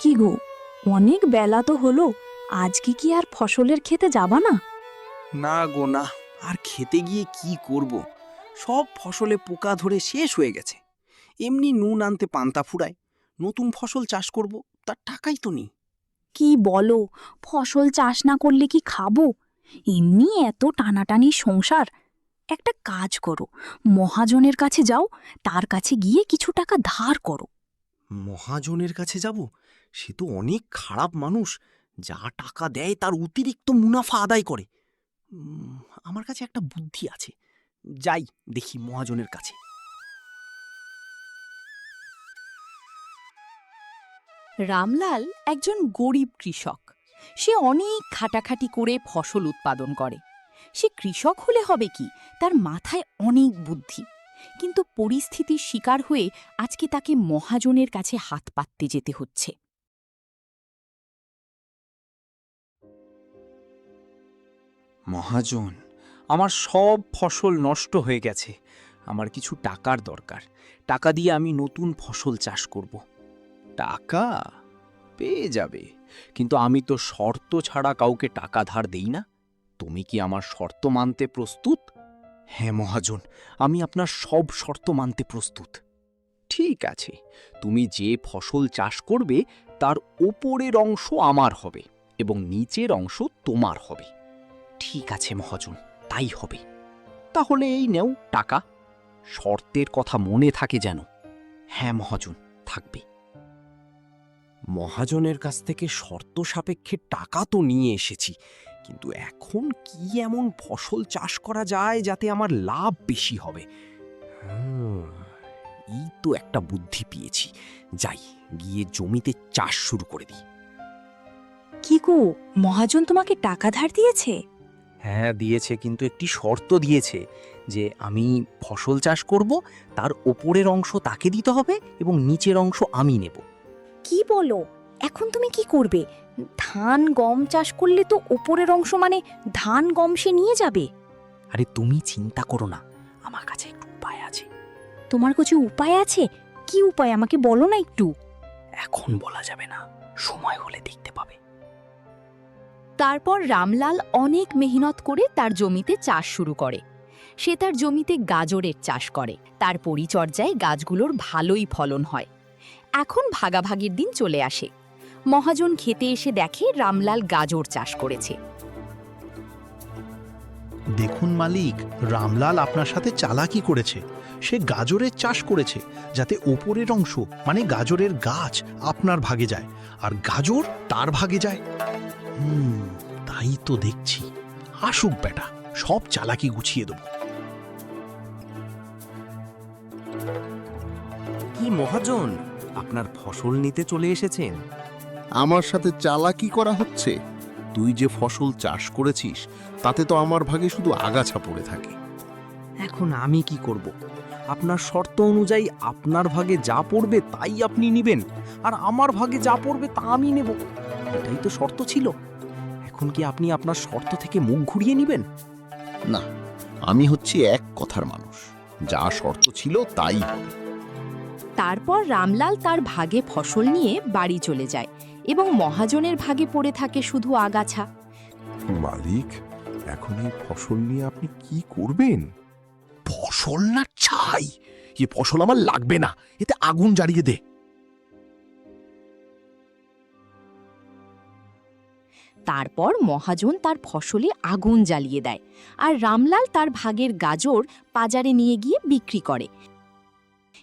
কি গো, অনেক বেলা তো হলো, আজকে কি আর ফসলের খেতে যাবা না? না গো না, আর খেতে গিয়ে কি করব? সব ফসলে পোকা ধরে শেষ হয়ে গেছে। এমনি নুন আনতে পান্তা ফুরায়, নতুন ফসল চাষ করব, তার টাকাই তো নেই। কি বলো, ফসল চাষ না করলে কি খাবো? এমনি এত টানাটানি সংসার। একটা কাজ করো, মহাজনের কাছে যাও, তার কাছে গিয়ে কিছু টাকা ধার করো। মহাজনের কাছে যাব? সে তো অনেক খারাপ মানুষ, যা টাকা দেয় তার অতিরিক্ত মুনাফা আদায় করে। উম, আমার কাছে একটা বুদ্ধি আছে, যাই দেখি মহাজনের কাছে। রামলাল একজন গরিব কৃষক। সে অনেক খাটাখাটি করে ফসল উৎপাদন করে। সে কৃষক হলে হবে কি, তার মাথায় অনেক বুদ্ধি। কিন্তু পরিস্থিতির শিকার হয়ে আজকে তাকে মহাজনের কাছে হাত পাততে যেতে হচ্ছে। মহাজন, আমার সব ফসল নষ্ট হয়ে গেছে। আমার কিছু টাকার দরকার, টাকা দিয়ে আমি নতুন ফসল চাষ করব। টাকা পেয়ে যাবে, কিন্তু আমি তো শর্ত ছাড়া কাউকে টাকা ধার দেই না। তুমি কি আমার শর্ত মানতে প্রস্তুত? হ্যাঁ মহাজন, আমি আপনার সব শর্ত মানতে প্রস্তুত। ঠিক আছে, তুমি যে ফসল চাষ করবে তার ওপরের অংশ আমার হবে এবং নিচের অংশ তোমার হবে। ঠিক আছে মহাজন, তাই হবে। তাহলে এই নেও টাকা। শর্তের কথা মনে থাকে যেন। হ্যাঁ মহাজন, থাকবে। মহাজনের কাছ থেকে শর্ত সাপেক্ষে টাকা তো নিয়ে এসেছি, কিন্তু এখন কি এমন ফসল চাষ করা যায় যাতে আমার লাভ বেশি হবে? এই তো একটা বুদ্ধি পেয়েছি, যাই গিয়ে জমিতে চাষ শুরু করে দিই। কি গো, মহাজন তোমাকে টাকা ধার দিয়েছে? হ্যাঁ দিয়েছে, কিন্তু একটি শর্ত দিয়েছে যে আমি ফসল চাষ করব, তার ওপরের অংশ তাকে দিতে হবে এবং নিচের অংশ আমি নেব। কি বলো, এখন তুমি কি করবে? ধান গম চাষ করলে তো ওপরের অংশ মানে ধান গম সে নিয়ে যাবে। আরে তুমি চিন্তা করো না, আমার কাছে একটু উপায় আছে। তোমার কিছু উপায় আছে? কি উপায় আমাকে বলো না একটু। এখন বলা যাবে না, সময় হলে দেখতে পাবে। তারপর রামলাল অনেক মেহনত করে তার জমিতে চাষ শুরু করে। সে তার জমিতে গাজরের চাষ করে। তার পরিচর্যায় গাছগুলোর ভালোই ফলন হয়। এখন ভাগাভাগির দিন চলে আসে। মহাজন খেতে এসে দেখে রামলাল গাজর চাষ করেছে। দেখুন মালিক, রামলাল আপনার সাথে চালাকি করেছে। সে গাজরের চাষ করেছে যাতে ওপরের অংশ মানে গাজরের গাছ আপনার ভাগে যায় আর গাজর তার ভাগে যায়। তাই তো দেখছি। আসুক বেটা, সব চালাকি গুছিয়ে দেব। কি মহাজন, আপনার ফসল নিতে চলে এসেছেন? আমার সাথে চালাকি করা হচ্ছে? তুই যে ফসল চাষ করেছিস তাতে তো আমার ভাগে শুধু আগাছা পড়ে থাকে। এখন আমি কি করব? আপনার শর্ত অনুযায়ী আপনার ভাগে যা পড়বে তাই আপনি নেবেন, আর আমার ভাগে যা পড়বে তা আমি নেব। এটাই তো শর্ত ছিল। এখন কি আপনি আপনার শর্ত থেকে মুখ ঘুরিয়ে নেবেন? না, আমি হচ্ছি এক কথার মানুষ, যা শর্ত ছিল তাই হবে। তারপর রামলাল তার ভাগে ফসল নিয়ে বাড়ি চলে যায় এবং মহাজনের ভাগে পড়ে থাকে শুধু আগাছা। মালিক, এখন এই ফসল নিয়ে আপনি কি করবেন? ফসল না চাই, এ ফসল আমার লাগবে না, এতে আগুন জ্বালিয়ে দে। তারপর মহাজন তার ফসলে আগুন জ্বালিয়ে দেয় আর রামলাল তার ভাগের গাজর বাজারে নিয়ে গিয়ে বিক্রি করে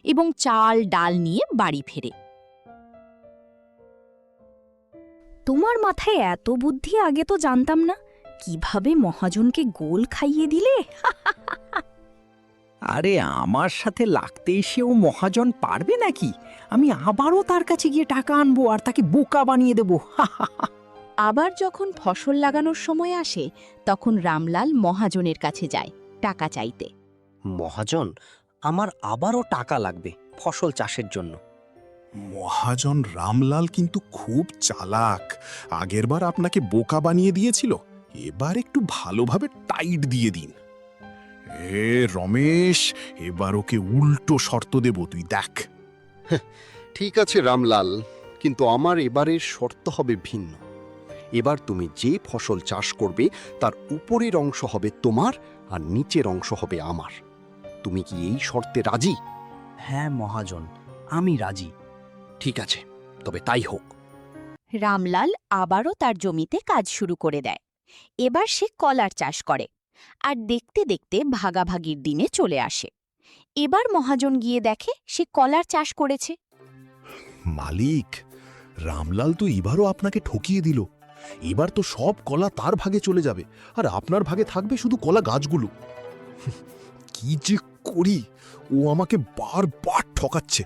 এবং চাল ডাল নিয়ে বাড়ি ফেরে। তোমার মাথায় এত বুদ্ধি আগে তো জানতাম না। কিভাবে মহাজনকে গোল খাইয়ে দিলে! আরে আমার সাথে লাগতে এসেও মহাজন পারবে নাকি? আমি আবারও তার কাছে গিয়ে টাকা আনবো আর তাকে বোকা বানিয়ে দেবো। আবার যখন ফসল লাগানোর সময় আসে তখন রামলাল মহাজনের কাছে যায় টাকা চাইতে। মহাজন, আমার আবারও টাকা লাগবে ফসল চাষের জন্য। মহাজন রামলাল কিন্তু খুব চালাক। আগেরবার আপনাকে বোকা বানিয়ে দিয়েছিল, এবার একটু ভালোভাবে টাইট দিয়ে দিন। রমেশ, এবার ওকে উল্টো শর্ত দেব, তুই দেখ। ঠিক আছে রামলাল, কিন্তু আমার এবারের শর্ত হবে ভিন্ন। এবার তুমি যে ফসল চাষ করবে তার উপরের অংশ হবে তোমার আর নিচের অংশ হবে আমার। তুমি কি এই শর্তে রাজি? হ্যাঁ মহাজন, আমি রাজি। ঠিক আছে, তবে তাই হোক। রামলাল আবারও তার জমিতে কাজ শুরু করে দেয়। এবার সে কলার চাষ করে, আর দেখতে দেখতে ভাগাভাগির দিনে চলে আসে। এবার মহাজন গিয়ে দেখে সে কলার চাষ করেছে। মালিক, রামলাল তো এবারও আপনাকে ঠকিয়ে দিল। এবার তো সব কলা তার ভাগে চলে যাবে, আর আপনার ভাগে থাকবে শুধু কলা গাছগুলো। কি যে করি, ও আমাকে বারবার ঠকাচ্ছে।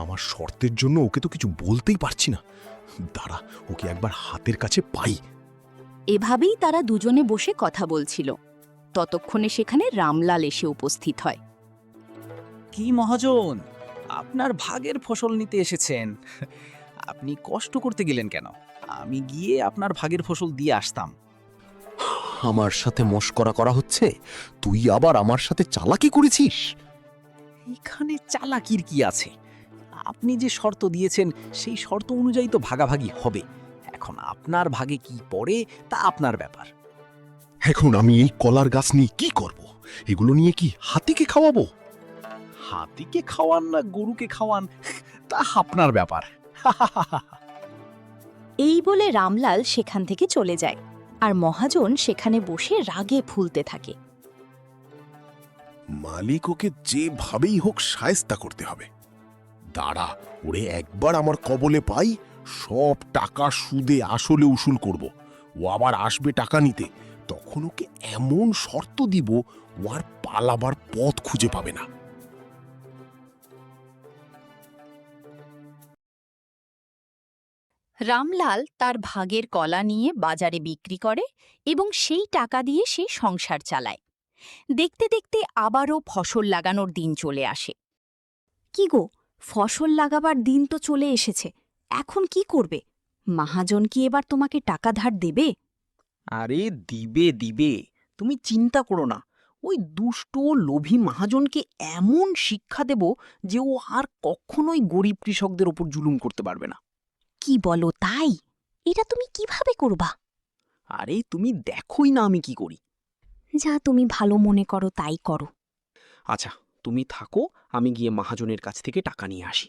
আমার শর্তের জন্য ওকে তো কিছু বলতেই পারছি না। দাঁড়া, ওকে একবার হাতের কাছে পাই। এভাবেই তারা দুজনে বসে কথা বলছিল। ততক্ষণে সেখানে রামলাল এসে উপস্থিত হয়। কি মহাজন, আপনার ভাগের ফসল নিতে এসেছেন? আপনি কষ্ট করতে গেলেন কেন? আমি গিয়ে আপনার ভাগের ফসল দিয়ে আসতাম। আমার সাথে মশকরা করা হচ্ছে? তুই আবার আমার সাথে চালাকি করেছিস? এখানে চালাকির কি আছে? আপনি যে শর্ত দিয়েছেন সেই শর্ত অনুযায়ী তো ভাগাভাগি হবে। এখন আপনার ভাগে কি পড়ে তা আপনার ব্যাপার। এখন আমি এই কলার গাছ নিয়ে কি করব? এগুলো নিয়ে কি হাতিকে খাওয়াবো? হাতিকে খাওয়ান না গরুকে খাওয়ান, তা আপনার ব্যাপার। এই বলে রামলাল সেখান থেকে চলে যায়, আর মহাজন সেখানে বসে রাগে ফুলতে থাকে। মালিক ওকে যেভাবেই হোক শায়েস্তা করতে হবে। দাঁড়া, ওরে একবার আমার কবলে পাই, সব টাকা সুদে আসলে উসুল করব। ও আবার আসবে টাকা নিতে, তখন ওকে এমন শর্ত দিব ও আর পালাবার পথ খুঁজে পাবে না। রামলাল তার ভাগের কলা নিয়ে বাজারে বিক্রি করে এবং সেই টাকা দিয়ে সে সংসার চালায়। দেখতে দেখতে আবারও ফসল লাগানোর দিন চলে আসে। কি গো, ফসল লাগাবার দিন তো চলে এসেছে, এখন কি করবে? মহাজন কি এবার তোমাকে টাকা ধার দেবে? আরে দিবে দিবে, তুমি চিন্তা করো না। ওই দুষ্ট লোভী মহাজনকে এমন শিক্ষা দেব যে ও আর কখনোই গরিব কৃষকদের ওপর জুলুম করতে পারবে না। কি বলো তাই? এটা তুমি কিভাবে করবা? আরে তুমি দেখোই না আমি কি করি। যা তুমি ভালো মনে করো তাই করো। আচ্ছা, তুমি থাকো, আমি গিয়ে মহাজনের কাছ থেকে টাকা নিয়ে আসি।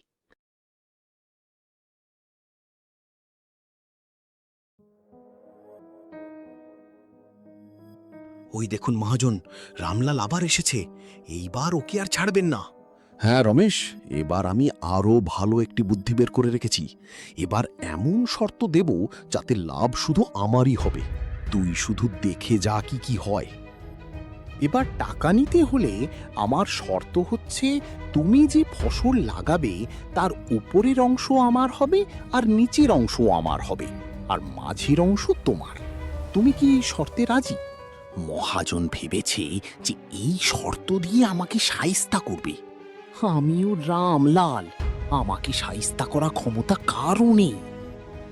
ওই দেখুন মহাজন, রামলাল আবার এসেছে। এইবার ওকে আর ছাড়বেন না। হ্যাঁ রমেশ, এবার আমি আরও ভালো একটি বুদ্ধি বের করে রেখেছি। এবার এমন শর্ত দেব যাতে লাভ শুধু আমারই হবে। তুই শুধু দেখে যা কি কি হয়। এবার টাকা নিতে হলে আমার শর্ত হচ্ছে, তুমি যে ফসল লাগাবে তার উপরের অংশ আমার হবে আর নিচের অংশ আমার হবে, আর মাঝের অংশ তোমার। তুমি কি এই শর্তে রাজি? মহাজন ভেবেছে যে এই শর্ত দিয়ে আমাকে শায়েস্তা করবে। আমিও রামলাল, আমাকে শায়েস্তা করা ক্ষমতা কারও নেই।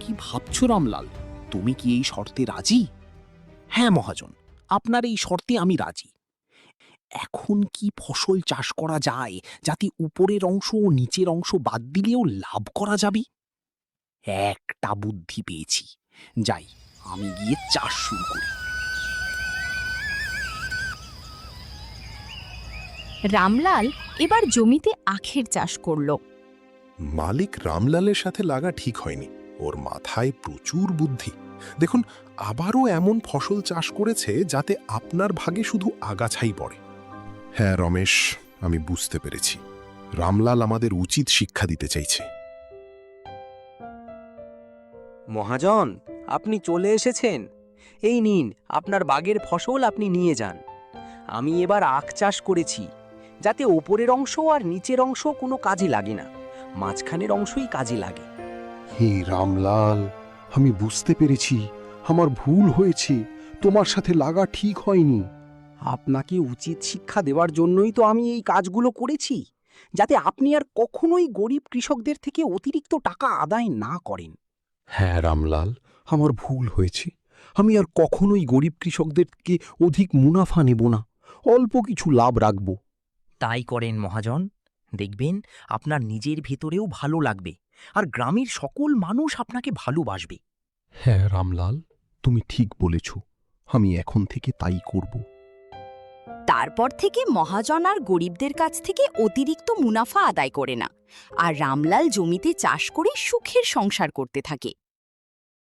কি ভাবছো রামলাল, তুমি কি এই শর্তে রাজি? হ্যাঁ মহাজন, আপনার এই শর্তে আমি রাজি। এখন কি ফসল চাষ করা যায় যাতে উপরের অংশ ও নিচের অংশ বাদ দিলেও লাভ করা যাবে? একটা বুদ্ধি পেয়েছি, যাই আমি গিয়ে চাষ শুরু করি। রামলাল এবার জমিতে আখের চাষ করল। মালিক রামলালের সাথে লাগা ঠিক হয়নি। ওর মাথায় প্রচুর বুদ্ধি। দেখুন, আবারও এমন ফসল চাষ করেছে যাতে আপনার ভাগে শুধু আগাছাই পড়ে। হ্যাঁ রমেশ, আমি বুঝতে পেরেছি। রামলাল আমাদের উচিত শিক্ষা দিতে চাইছে। মহাজন, আপনি চলে এসেছেন। এই নিন আপনার বাগের ফসল, আপনি নিয়ে যান। আমি এবার আখ চাষ করেছি যাতে ওপরের অংশ আর নিচের অংশ কোনো কাজে লাগে না, মাঝখানের অংশই কাজে লাগে। হে রামলাল, আমি বুঝতে পেরেছি আমার ভুল হয়েছে। তোমার সাথে লাগা ঠিক হয়নি। আপনাকে উচিত শিক্ষা দেওয়ার জন্যই তো আমি এই কাজগুলো করেছি, যাতে আপনি আর কখনোই গরিব কৃষকদের থেকে অতিরিক্ত টাকা আদায় না করেন। হ্যাঁ রামলাল, আমার ভুল হয়েছে। আমি আর কখনোই গরিব কৃষকদেরকে অধিক মুনাফা নেব না, অল্প কিছু লাভ রাখব। তাই করেন মহাজন, দেখবেন আপনার নিজের ভেতরেও ভালো লাগবে আর গ্রামের সকল মানুষ আপনাকে ভালোবাসবে। হ্যাঁ রামলাল, তুমি ঠিক বলেছ, আমি এখন থেকে তাই করব। তারপর থেকে মহাজন আর গরিবদের কাছ থেকে অতিরিক্ত মুনাফা আদায় করে না, আর রামলাল জমিতে চাষ করে সুখের সংসার করতে থাকে।